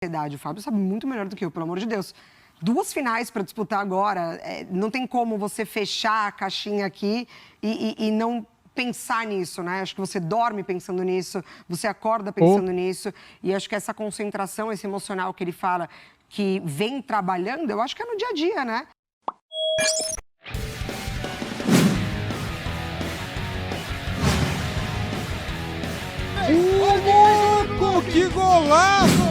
O Fábio sabe muito melhor do que eu, pelo amor de Deus. 2 finais para disputar agora, não tem como você fechar a caixinha aqui e não pensar nisso, né? Acho que você dorme pensando nisso, você acorda pensando nisso, e acho que essa concentração, esse emocional que ele fala, que vem trabalhando, eu acho que é no dia a dia, né? Louco, que golaço!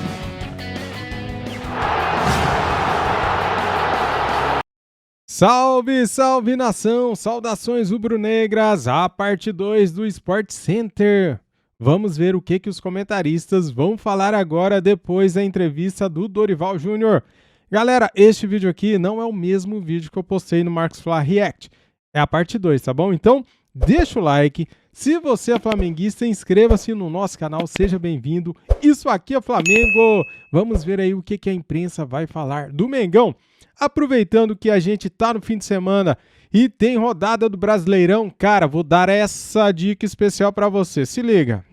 Salve, salve nação! Saudações rubro-negras, a parte 2 do Sport Center. Vamos ver o que os comentaristas vão falar agora depois da entrevista do Dorival Júnior. Galera, este vídeo aqui não é o mesmo vídeo que eu postei no Marcos Fla React. É a parte 2, tá bom? Então, deixa o like. Se você é flamenguista, inscreva-se no nosso canal, seja bem-vindo. Isso aqui é Flamengo. Vamos ver aí o que a imprensa vai falar do Mengão. Aproveitando que a gente tá no fim de semana e tem rodada do Brasileirão, cara, vou dar essa dica especial para você. Se liga.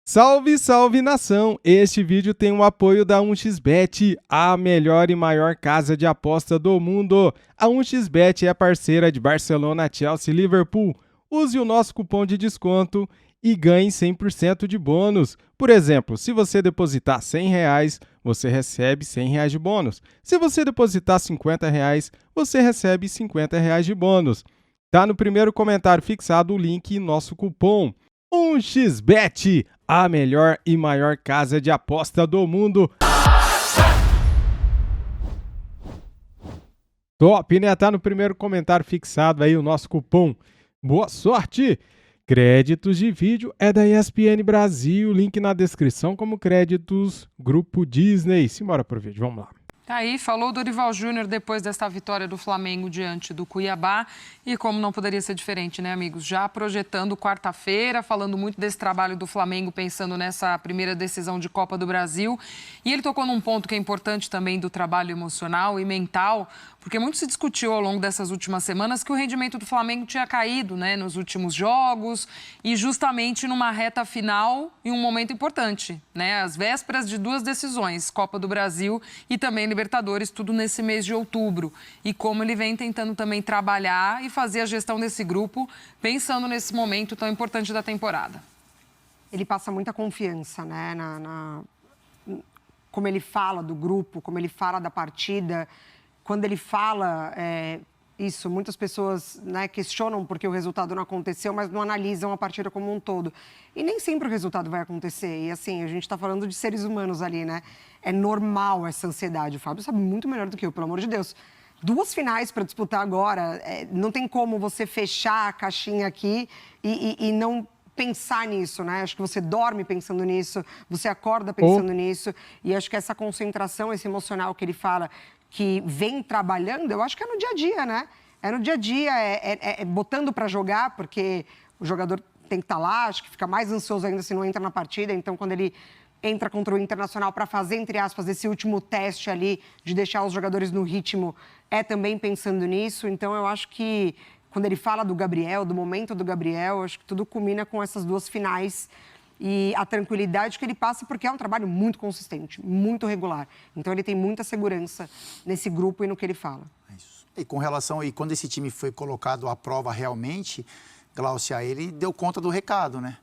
Salve, salve nação! Este vídeo tem o apoio da 1xBet, a melhor e maior casa de aposta do mundo. A 1xBet é parceira de Barcelona, Chelsea e Liverpool. Use o nosso cupom de desconto e ganhe 100% de bônus. Por exemplo, se você depositar R$100, você recebe R$100 de bônus. Se você depositar R$50, você recebe R$50 de bônus. Tá no primeiro comentário fixado o link e nosso cupom. 1xBet, a melhor e maior casa de aposta do mundo. Top, né? Tá no primeiro comentário fixado aí o nosso cupom. Boa sorte! Créditos de vídeo é da ESPN Brasil, link na descrição como créditos Grupo Disney. Simbora pro vídeo, vamos lá. Aí, falou o Dorival Júnior depois desta vitória do Flamengo diante do Cuiabá. E como não poderia ser diferente, né, amigos? Já projetando quarta-feira, falando muito desse trabalho do Flamengo, pensando nessa primeira decisão de Copa do Brasil. E ele tocou num ponto que é importante também do trabalho emocional e mental, porque muito se discutiu ao longo dessas últimas semanas que o rendimento do Flamengo tinha caído, né, nos últimos jogos e justamente numa reta final e um momento importante, né, as vésperas de 2 decisões, Copa do Brasil e também Libertadores, tudo nesse mês de outubro. E como ele vem tentando também trabalhar e fazer a gestão desse grupo, pensando nesse momento tão importante da temporada. Ele passa muita confiança, né, como ele fala do grupo, como ele fala da partida. Quando ele fala isso, muitas pessoas, né, questionam porque o resultado não aconteceu, mas não analisam a partida como um todo. E nem sempre o resultado vai acontecer. E assim, a gente está falando de seres humanos ali, né? É normal essa ansiedade. O Fábio sabe muito melhor do que eu, pelo amor de Deus. 2 finais para disputar agora, não tem como você fechar a caixinha aqui e não pensar nisso, né? Acho que você dorme pensando nisso, você acorda pensando nisso. E acho que essa concentração, esse emocional que ele fala, que vem trabalhando, eu acho que é no dia a dia, né? É no dia a dia, botando para jogar, porque o jogador tem que estar lá, acho que fica mais ansioso ainda se não entra na partida. Então, quando ele entra contra o Internacional para fazer, entre aspas, esse último teste ali de deixar os jogadores no ritmo, é também pensando nisso. Então, eu acho que quando ele fala do Gabriel, do momento do Gabriel, acho que tudo culmina com essas 2 finais e a tranquilidade que ele passa, porque é um trabalho muito consistente, muito regular. Então, ele tem muita segurança nesse grupo e no que ele fala. Isso. E com relação, e quando esse time foi colocado à prova realmente, Glaucia, ele deu conta do recado, né?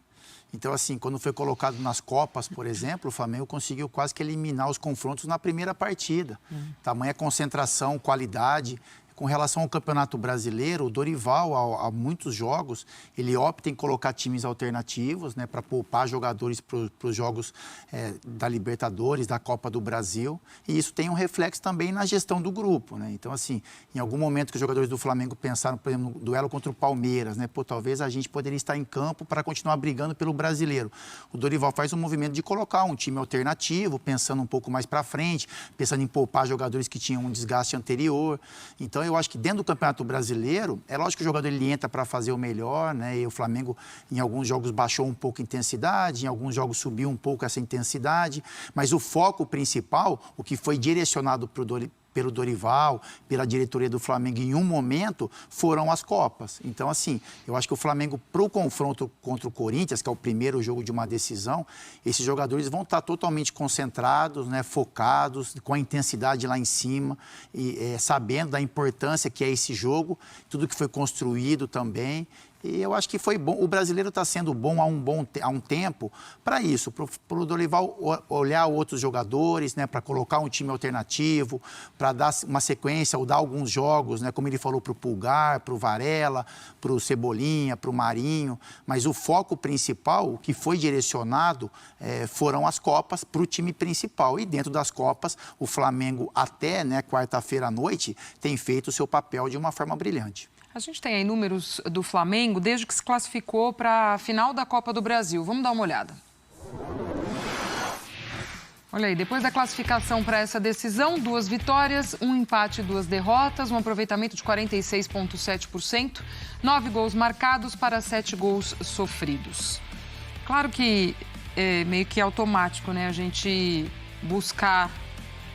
Então, assim, quando foi colocado nas Copas, por exemplo, o Flamengo conseguiu quase que eliminar os confrontos na primeira partida. Tamanha concentração, qualidade. Com relação ao Campeonato Brasileiro, o Dorival, há muitos jogos, ele opta em colocar times alternativos, né, para poupar jogadores para os jogos da Libertadores, da Copa do Brasil. E isso tem um reflexo também na gestão do grupo, né? Então, assim, em algum momento que os jogadores do Flamengo pensaram, por exemplo, no duelo contra o Palmeiras, né? Pô, talvez a gente poderia estar em campo para continuar brigando pelo Brasileiro. O Dorival faz um movimento de colocar um time alternativo, pensando um pouco mais para frente, pensando em poupar jogadores que tinham um desgaste anterior. Então, eu acho que dentro do Campeonato Brasileiro, é lógico que o jogador ele entra para fazer o melhor, né? E o Flamengo, em alguns jogos, baixou um pouco a intensidade, em alguns jogos subiu um pouco essa intensidade, mas o foco principal, o que foi direcionado pelo Dorival, pela diretoria do Flamengo em um momento, foram as Copas. Então, assim, eu acho que o Flamengo, para o confronto contra o Corinthians, que é o primeiro jogo de uma decisão, esses jogadores vão estar totalmente concentrados, né, focados, com a intensidade lá em cima, e sabendo da importância que é esse jogo, tudo que foi construído também. E eu acho que foi bom. O brasileiro está sendo bom há um tempo para isso, para o Dorival olhar outros jogadores, né, para colocar um time alternativo, para dar uma sequência ou dar alguns jogos, né, como ele falou, para o Pulgar, para o Varela, para o Cebolinha, para o Marinho. Mas o foco principal, o que foi direcionado, foram as Copas para o time principal. E dentro das Copas, o Flamengo até, né, quarta-feira à noite tem feito o seu papel de uma forma brilhante. A gente tem aí números do Flamengo desde que se classificou para a final da Copa do Brasil. Vamos dar uma olhada. Olha aí, depois da classificação para essa decisão, 2 vitórias, 1 empate e 2 derrotas, um aproveitamento de 46,7%, 9 gols marcados para 7 gols sofridos. Claro que é meio que automático, né, a gente buscar,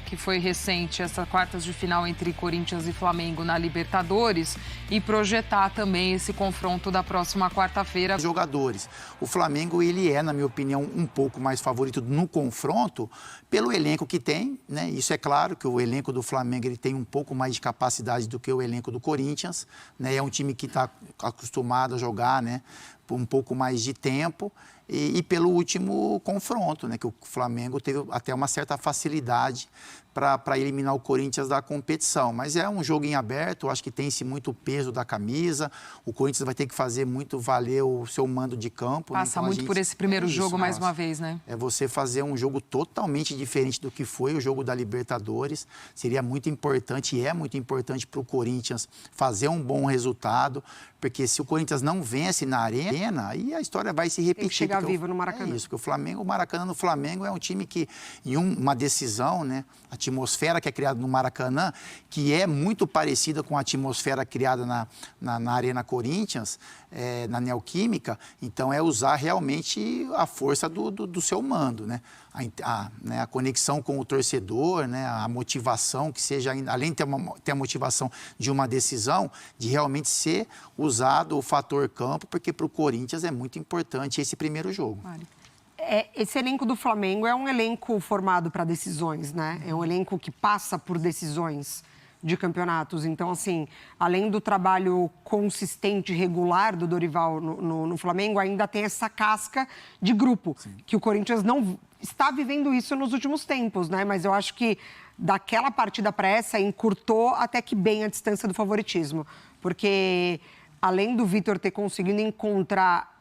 que foi recente, essa quartas de final entre Corinthians e Flamengo na Libertadores, e projetar também esse confronto da próxima quarta-feira. Jogadores. O Flamengo, ele é, na minha opinião, um pouco mais favorito no confronto pelo elenco que tem, né? Isso é claro que o elenco do Flamengo ele tem um pouco mais de capacidade do que o elenco do Corinthians, né? É um time que está acostumado a jogar, né, por um pouco mais de tempo. E pelo último confronto, né, que o Flamengo teve até uma certa facilidade para eliminar o Corinthians da competição. Mas é um jogo em aberto, eu acho que tem-se muito peso da camisa, o Corinthians vai ter que fazer muito valer o seu mando de campo. Passa então, muito por esse primeiro jogo mais uma vez, né? É você fazer um jogo totalmente diferente do que foi o jogo da Libertadores. Seria muito importante e é muito importante para o Corinthians fazer um bom resultado, porque se o Corinthians não vence na arena, aí a história vai se repetir. Tem que chegar vivo no Maracanã. É isso, porque o Maracanã no Flamengo é um time que, em uma decisão, né, a atmosfera que é criada no Maracanã, que é muito parecida com a atmosfera criada na Arena Corinthians, na Neoquímica, então é usar realmente a força do seu mando, né? A conexão com o torcedor, né? A motivação que seja, além de ter a motivação de uma decisão, de realmente ser usado o fator campo, porque para o Corinthians é muito importante esse primeiro jogo. Esse elenco do Flamengo é um elenco formado para decisões, né? É um elenco que passa por decisões de campeonatos. Então, assim, além do trabalho consistente, regular do Dorival no Flamengo, ainda tem essa casca de grupo, sim, que o Corinthians não está vivendo isso nos últimos tempos, né? Mas eu acho que daquela partida para essa encurtou até que bem a distância do favoritismo. Porque, além do Vitor ter conseguido encontrar...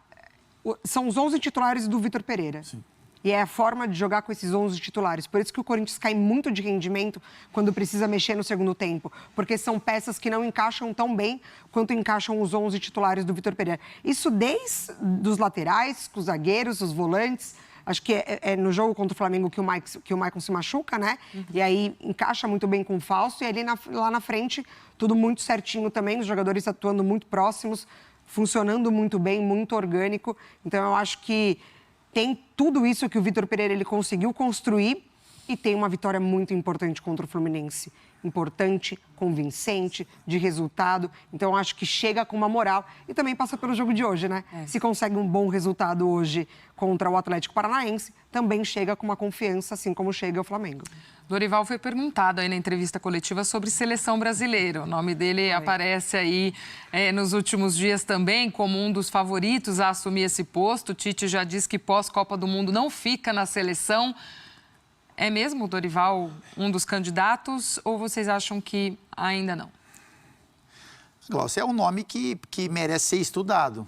São os 11 titulares do Vitor Pereira. Sim. E é a forma de jogar com esses 11 titulares. Por isso que o Corinthians cai muito de rendimento quando precisa mexer no segundo tempo. Porque são peças que não encaixam tão bem quanto encaixam os 11 titulares do Vitor Pereira. Isso desde os laterais, os zagueiros, os volantes. Acho que é no jogo contra o Flamengo que o Maicon se machuca, né? Uhum. E aí encaixa muito bem com o Fausto. E ali lá na frente, tudo muito certinho também. Os jogadores atuando muito próximos, funcionando muito bem, muito orgânico. Então, eu acho que tem tudo isso que o Vitor Pereira ele conseguiu construir e tem uma vitória muito importante contra o Fluminense. Importante, convincente, de resultado. Então, acho que chega com uma moral e também passa pelo jogo de hoje, né? Se consegue um bom resultado hoje contra o Atlético Paranaense, também chega com uma confiança, assim como chega o Flamengo. Dorival foi perguntado aí na entrevista coletiva sobre seleção brasileira. O nome dele aparece aí nos últimos dias também como um dos favoritos a assumir esse posto. O Tite já disse que pós-Copa do Mundo não fica na seleção. É mesmo o Dorival um dos candidatos ou vocês acham que ainda não? Glaucio, é um nome que merece ser estudado,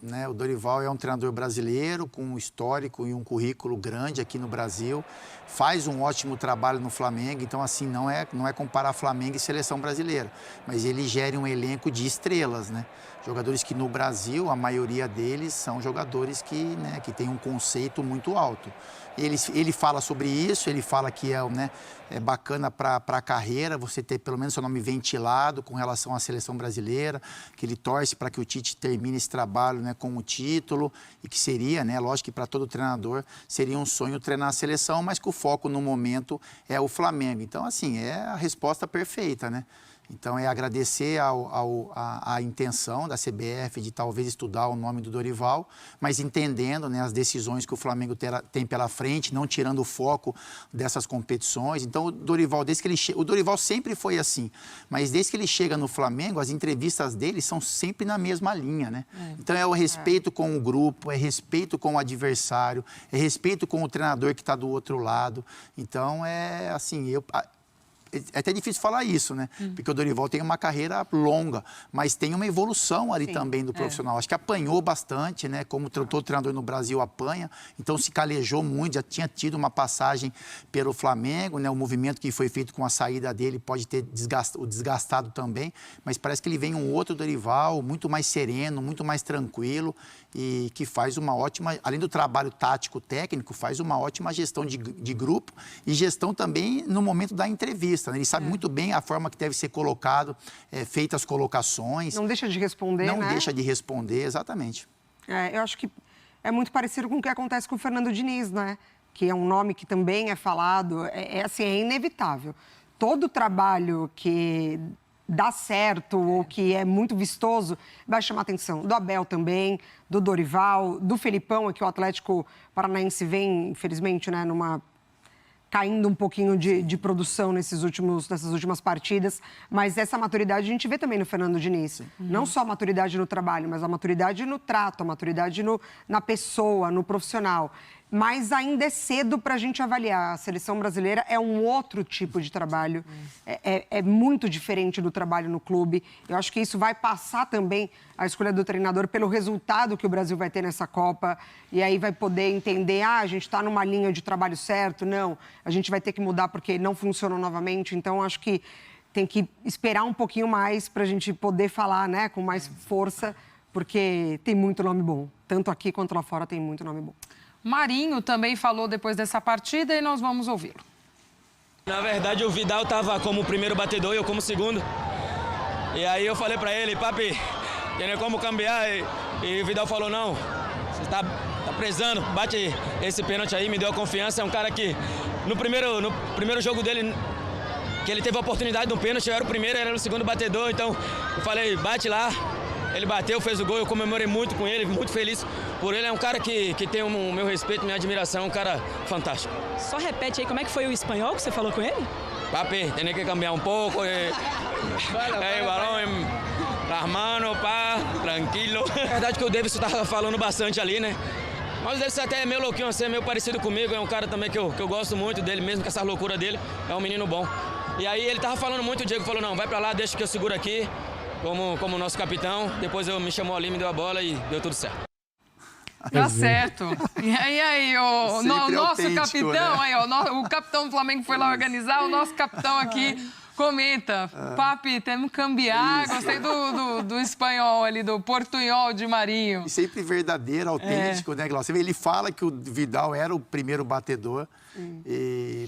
né? O Dorival é um treinador brasileiro com um histórico e um currículo grande aqui no Brasil, faz um ótimo trabalho no Flamengo, então assim, não é comparar Flamengo e seleção brasileira, mas ele gera um elenco de estrelas, né? Jogadores que no Brasil, a maioria deles são jogadores que têm um conceito muito alto. Ele fala sobre isso, ele fala que é bacana para a carreira você ter pelo menos seu nome ventilado com relação à seleção brasileira, que ele torce para que o Tite termine esse trabalho, né, né, com o título, e que seria, né, lógico que para todo treinador seria um sonho treinar a seleção, mas que o foco no momento é o Flamengo. Então, assim, é a resposta perfeita, né? Então, é agradecer a intenção da CBF de talvez estudar o nome do Dorival, mas entendendo, né, as decisões que o Flamengo tem pela frente, não tirando o foco dessas competições. Então, o Dorival, o Dorival sempre foi assim, mas desde que ele chega no Flamengo, as entrevistas dele são sempre na mesma linha, né? Então, é o respeito com o grupo, é respeito com o adversário, é respeito com o treinador que está do outro lado. Então, é assim, é até difícil falar isso, né? Porque o Dorival tem uma carreira longa, mas tem uma evolução ali também do profissional. Acho que apanhou bastante, né? Como todo treinador no Brasil apanha, então se calejou muito, já tinha tido uma passagem pelo Flamengo, né? O movimento que foi feito com a saída dele pode ter desgastado também, mas parece que ele vem um outro Dorival, muito mais sereno, muito mais tranquilo e que faz uma ótima, além do trabalho tático técnico, faz uma ótima gestão de grupo e gestão também no momento da entrevista. Ele sabe muito bem a forma que deve ser colocado, feitas as colocações. Não deixa de responder, né? Não deixa de responder, exatamente. Eu acho que é muito parecido com o que acontece com o Fernando Diniz, né? Que é um nome que também é falado, assim, é inevitável. Todo trabalho que dá certo ou que é muito vistoso vai chamar a atenção. Do Abel também, do Dorival, do Felipão, que o Atlético Paranaense vem, infelizmente, né, caindo um pouquinho de produção nessas últimas partidas, mas essa maturidade a gente vê também no Fernando Diniz. Não só a maturidade no trabalho, mas a maturidade no trato, a maturidade na pessoa, no profissional. Mas ainda é cedo para a gente avaliar. A seleção brasileira é um outro tipo de trabalho, é muito diferente do trabalho no clube. Eu acho que isso vai passar também a escolha do treinador pelo resultado que o Brasil vai ter nessa Copa. E aí vai poder entender, a gente está numa linha de trabalho certo, não, a gente vai ter que mudar porque não funcionou novamente. Então, acho que tem que esperar um pouquinho mais para a gente poder falar, né, com mais força, porque tem muito nome bom. Tanto aqui quanto lá fora tem muito nome bom. Marinho também falou depois dessa partida e nós vamos ouvi-lo. Na verdade, o Vidal estava como primeiro batedor e eu como segundo. E aí eu falei para ele, papi, tem como cambiar? E o Vidal falou, não, você tá prezando, bate esse pênalti aí, me deu a confiança. É um cara que no primeiro jogo dele, que ele teve a oportunidade de um pênalti, eu era o primeiro, ele era o segundo batedor. Então eu falei, bate lá. Ele bateu, fez o gol, eu comemorei muito com ele, muito feliz por ele. É um cara que tem o meu respeito, minha admiração, um cara fantástico. Só repete aí, como é que foi o espanhol que você falou com ele? Papi, tem que cambiar um pouco. Balão, las manos, pá, tranquilo. É verdade que o Davidson estava falando bastante ali, né? Mas o Davidson até é meio louquinho, assim, é meio parecido comigo. É um cara também que eu gosto muito dele, mesmo com essa loucura dele. É um menino bom. E aí ele tava falando muito, o Diego falou, não, vai pra lá, deixa que eu seguro aqui. Como nosso capitão, depois me chamou ali, me deu a bola e deu tudo certo. Tá certo. E aí, o nosso capitão, né? aí, o capitão do Flamengo foi lá organizar, o nosso capitão aqui comenta, papi, temos que cambiar. Isso. Gostei do espanhol ali, do portunhol de Marinho. E sempre verdadeiro, autêntico, né, Glaucio? Ele fala que o Vidal era o primeiro batedor,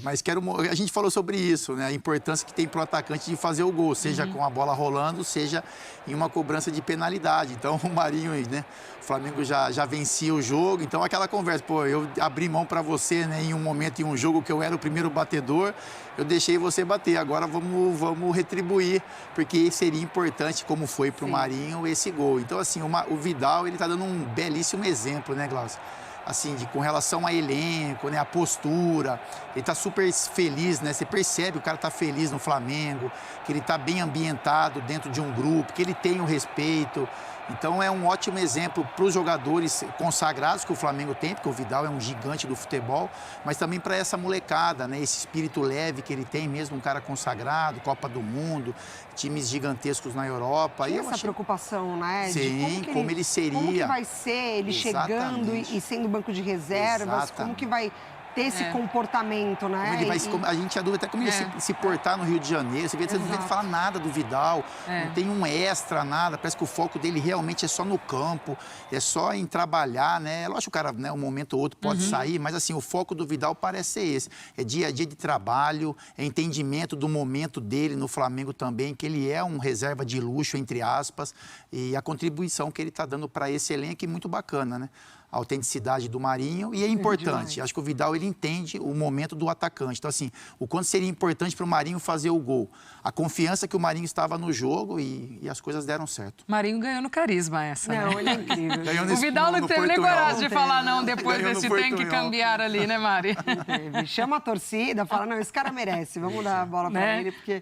mas a gente falou sobre isso, né? A importância que tem para o atacante de fazer o gol, seja com a bola rolando, seja em uma cobrança de penalidade. Então, o Marinho, né? O Flamengo já vencia o jogo, então aquela conversa, eu abri mão para você, né, em um momento, em um jogo que eu era o primeiro batedor, eu deixei você bater, agora vamos retribuir, porque seria importante, como foi para o Marinho, esse gol. Então, assim, o Vidal, ele está dando um belíssimo exemplo, né, Glaucio? Assim, com relação a elenco, né, a postura, ele está super feliz, né? Você percebe que o cara está feliz no Flamengo, que ele está bem ambientado dentro de um grupo, que ele tem o respeito. Então é um ótimo exemplo para os jogadores consagrados que o Flamengo tem, porque o Vidal é um gigante do futebol, mas também para essa molecada, né? Esse espírito leve que ele tem, mesmo um cara consagrado, Copa do Mundo, times gigantescos na Europa. E essa preocupação, né? Sim, como ele seria. Como que vai ser ele chegando e sendo banco de reservas, como que vai ter esse comportamento, né? Como ele vai a gente tinha dúvida até como ele ia se portar no Rio de Janeiro. Você não vê falar nada do Vidal, não tem um extra, nada. Parece que o foco dele realmente é só no campo, é só em trabalhar, né? Lógico que o cara, né, um momento ou outro pode sair, mas assim, o foco do Vidal parece ser esse. É dia a dia de trabalho, é entendimento do momento dele no Flamengo também, que ele é um reserva de luxo, entre aspas, e a contribuição que ele está dando para esse elenco é muito bacana, né? A autenticidade do Marinho, e é importante. Acho que o Vidal, ele entende o momento do atacante. Então, assim, o quanto seria importante para o Marinho fazer o gol. A confiança que o Marinho estava no jogo e as coisas deram certo. Marinho ganhou no carisma essa, né? Não, ele é incrível. O Vidal não teve nem coragem de falar não depois desse tem que cambiar ali, né, Mari? Chama a torcida, fala, não, esse cara merece, vamos dar a bola para ele, porque...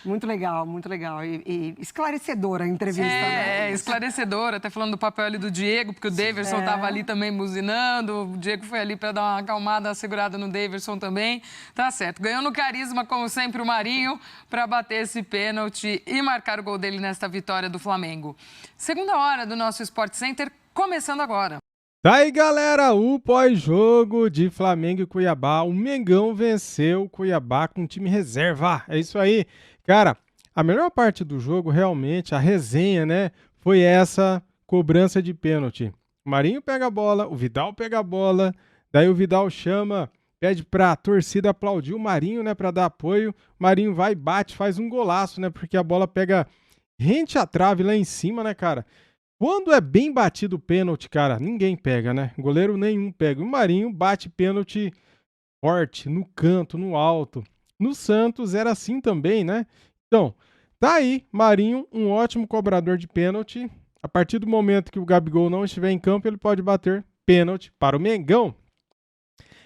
Muito legal, muito legal. E esclarecedora a entrevista, né? Esclarecedora. Até falando do papel ali do Diego, porque o Daverson estava ali também buzinando. O Diego foi ali para dar uma acalmada, uma segurada no Daverson também. Tá certo. Ganhou no carisma, como sempre, o Marinho para bater esse pênalti e marcar o gol dele nesta vitória do Flamengo. Segunda hora do nosso Sport Center, começando agora. Tá aí, galera, o pós-jogo de Flamengo e Cuiabá. O Mengão venceu o Cuiabá com time reserva. É isso aí. Cara, a melhor parte do jogo, realmente, a resenha, né, foi essa cobrança de pênalti. O Marinho pega a bola, o Vidal pega a bola, daí o Vidal chama, pede pra torcida aplaudir o Marinho, né, pra dar apoio. O Marinho vai, bate, faz um golaço, né, porque a bola pega rente à trave lá em cima, né, cara. Quando é bem batido o pênalti, cara, ninguém pega, né? Goleiro nenhum pega. O Marinho bate pênalti forte, no canto, no alto. No Santos era assim também, né? Então, tá aí, Marinho, um ótimo cobrador de pênalti. A partir do momento que o Gabigol não estiver em campo, ele pode bater pênalti para o Mengão.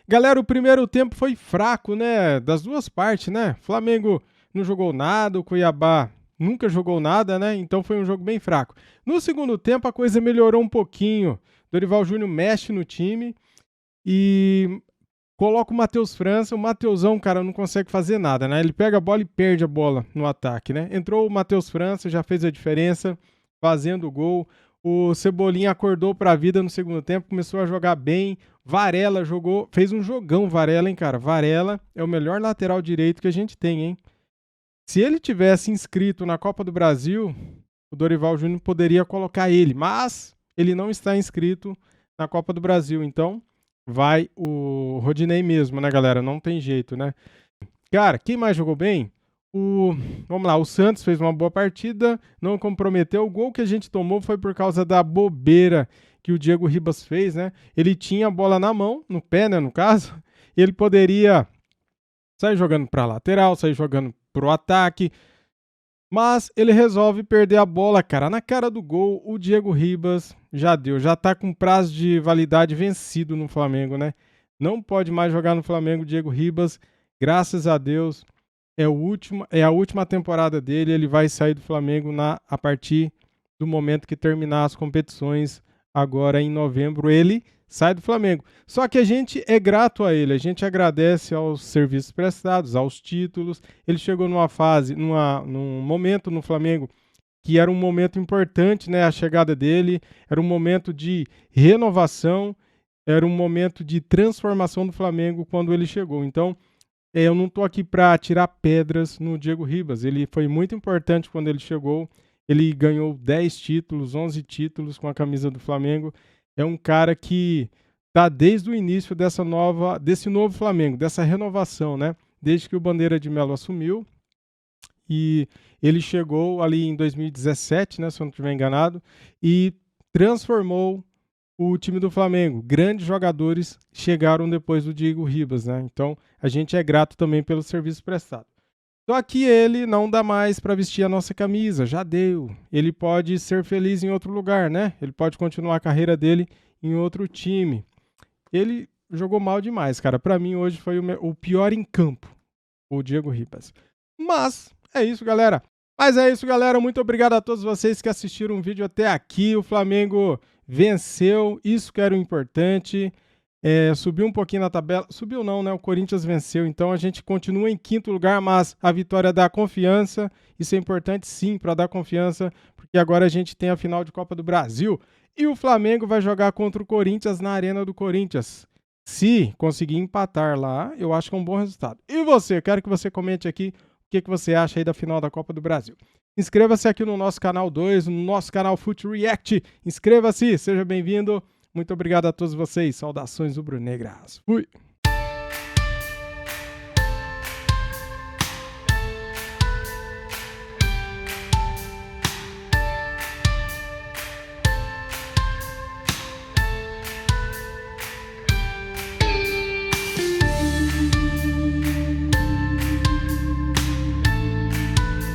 Galera, o primeiro tempo foi fraco, né? Das duas partes, né? Flamengo não jogou nada, o Cuiabá nunca jogou nada, né? Então foi um jogo bem fraco. No segundo tempo a coisa melhorou um pouquinho. Dorival Júnior mexe no time e coloca o Matheus França. O Matheusão, cara, não consegue fazer nada, né? Ele pega a bola e perde a bola no ataque, né? Entrou o Matheus França, já fez a diferença, fazendo o gol. O Cebolinha acordou para a vida no segundo tempo, começou a jogar bem. Varela jogou, fez um jogão, Varela, hein, cara? Varela é o melhor lateral direito que a gente tem, hein? Se ele tivesse inscrito na Copa do Brasil, o Dorival Júnior poderia colocar ele, mas ele não está inscrito na Copa do Brasil, então vai o Rodinei mesmo, né, galera? Não tem jeito, né? Cara, quem mais jogou bem? Vamos lá, o Santos fez uma boa partida, não comprometeu. O gol que a gente tomou foi por causa da bobeira que o Diego Ribas fez, né? Ele tinha a bola na mão, no pé, né, no caso, e ele poderia sair jogando para a lateral, sair jogando pro ataque, mas ele resolve perder a bola, cara, na cara do gol. O Diego Ribas já deu, já tá com prazo de validade vencido no Flamengo, né? Não pode mais jogar no Flamengo, Diego Ribas, graças a Deus, é a última temporada dele, ele vai sair do Flamengo a partir do momento que terminar as competições, agora em novembro, ele sai do Flamengo. Só que a gente é grato a ele, a gente agradece aos serviços prestados, aos títulos. Ele chegou numa fase, num momento no Flamengo que era um momento importante, né? A chegada dele era um momento de renovação, era um momento de transformação do Flamengo quando ele chegou. Então, eu não estou aqui para tirar pedras no Diego Ribas. Ele foi muito importante quando ele chegou. Ele ganhou 10 títulos, 11 títulos com a camisa do Flamengo. É um cara que está desde o início desse novo Flamengo, dessa renovação, né? Desde que o Bandeira de Melo assumiu. E ele chegou ali em 2017, né? Se eu não estiver enganado, e transformou o time do Flamengo. Grandes jogadores chegaram depois do Diego Ribas, né? Então, a gente é grato também pelo serviço prestado. Só que ele não dá mais para vestir a nossa camisa, já deu. Ele pode ser feliz em outro lugar, né? Ele pode continuar a carreira dele em outro time. Ele jogou mal demais, cara. Para mim, hoje foi o pior em campo, o Diego Ribas. Mas é isso, galera. Muito obrigado a todos vocês que assistiram o vídeo até aqui. O Flamengo venceu, isso que era o importante. Subiu um pouquinho na tabela, subiu não, né? O Corinthians venceu, então a gente continua em quinto lugar, mas a vitória dá confiança. Isso é importante sim, para dar confiança, porque agora a gente tem a final de Copa do Brasil e o Flamengo vai jogar contra o Corinthians na Arena do Corinthians. Se conseguir empatar lá, eu acho que é um bom resultado. E você? Quero que você comente aqui o que você acha aí da final da Copa do Brasil. Inscreva-se aqui no nosso canal 2, no nosso canal Fute React. Inscreva-se, seja bem-vindo. Muito obrigado a todos vocês. Saudações rubro-negras. Fui!